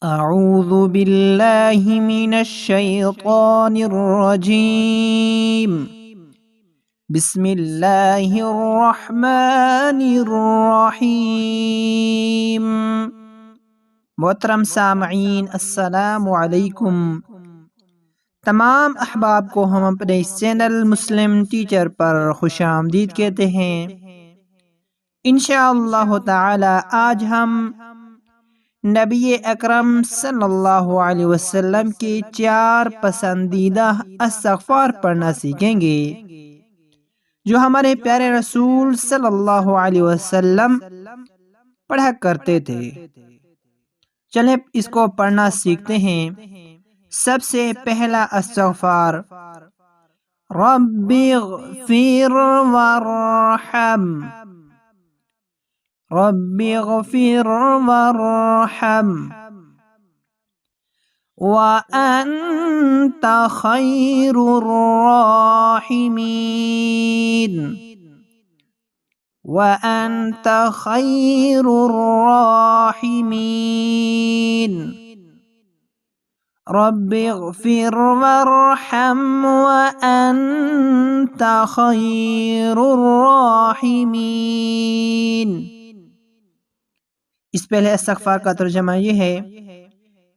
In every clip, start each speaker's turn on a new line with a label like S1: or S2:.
S1: اعوذ باللہ من الشیطان الرجیم بسم اللہ الرحمن الرحیم۔ محترم سامعین، السلام علیکم۔ تمام احباب کو ہم اپنے اس چینل مسلم ٹیچر پر خوش آمدید کہتے ہیں۔ انشاءاللہ تعالی آج ہم نبی اکرم صلی اللہ علیہ وسلم کے 4 پسندیدہ استغفار پڑھنا سیکھیں گے جو ہمارے پیارے رسول صلی اللہ علیہ وسلم پڑھا کرتے تھے۔ چلیں اس کو پڑھنا سیکھتے ہیں۔ سب سے پہلا استغفار، رب اغفر وارحم، رب اغفر وارحم وأنت خير الراحمين، وأنت خير الراحمين، رب اغفر وارحم وأنت خير الراحمين۔ اس پہلے استغفار کا ترجمہ یہ ہے،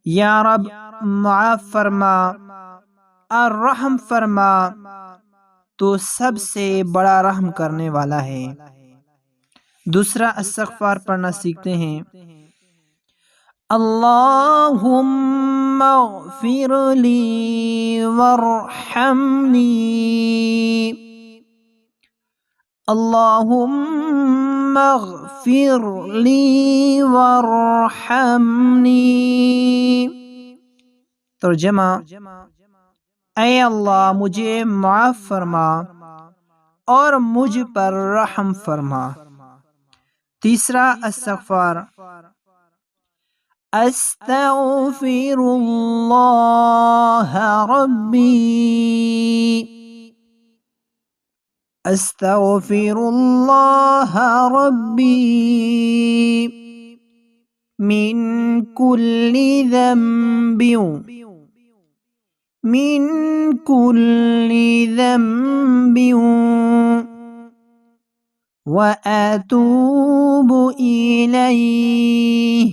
S1: یا رب معاف فرما اور رحم فرما، تو سب سے بڑا رحم کرنے والا ہے۔ دوسرا استغفار پڑھنا سیکھتے ہیں، اللہم اغفر لی وارحمنی، اللہم اغفر لی وارحمنی۔ ترجمہ، اے اللہ مجھے معاف فرما اور مجھ پر رحم فرما۔ تیسرا استغفار، استغفر اللہ ربی، استغفر اللہ ربی من کل ذنب، من کل ذنب وأتوب إلیہ،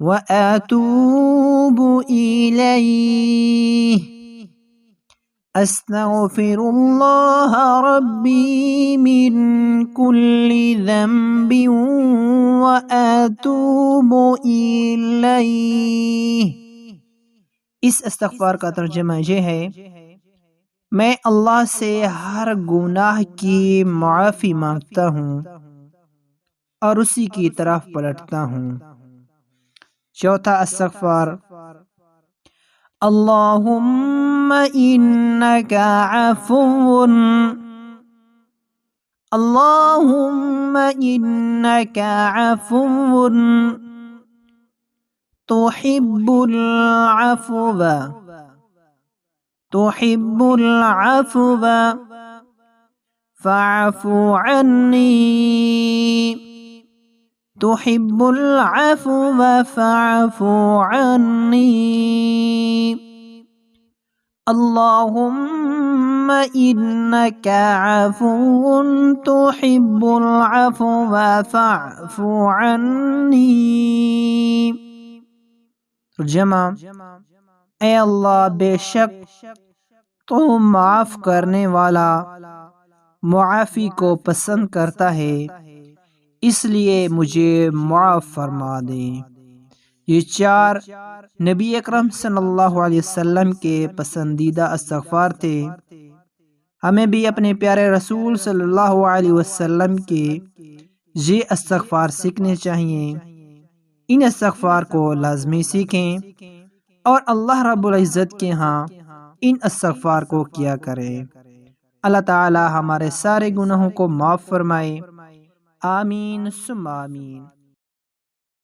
S1: وأتوب إلیہ، استغفر اللہ ربی من کل ذنب وأتوب إلیہ۔ اس استغفار کا ترجمہ یہ ہے، میں اللہ سے ہر گناہ کی معافی مانگتا ہوں اور اسی کی طرف پلٹتا ہوں۔ چوتھا استغفار، اللہم انک عفو، اللہم انک عفو تحب العفو، تحب العفو فاعف عنی، تحب العفو فاعف عنی، اللہم انک عفو تحب العفو فاعف عنی۔ ترجمہ، اے اللہ بے شک تو معاف کرنے والا معافی کو پسند کرتا ہے، اس لیے مجھے معاف فرما دے۔ یہ 4 نبی اکرم صلی اللہ علیہ وسلم کے پسندیدہ استغفار تھے۔ ہمیں بھی اپنے پیارے رسول صلی اللہ علیہ وسلم کے یہ استغفار سیکھنے چاہیے۔ ان استغفار کو لازمی سیکھیں اور اللہ رب العزت کے ہاں ان استغفار کو کیا کریں۔ اللہ تعالی ہمارے سارے گناہوں کو معاف فرمائے، آمین ثم آمین۔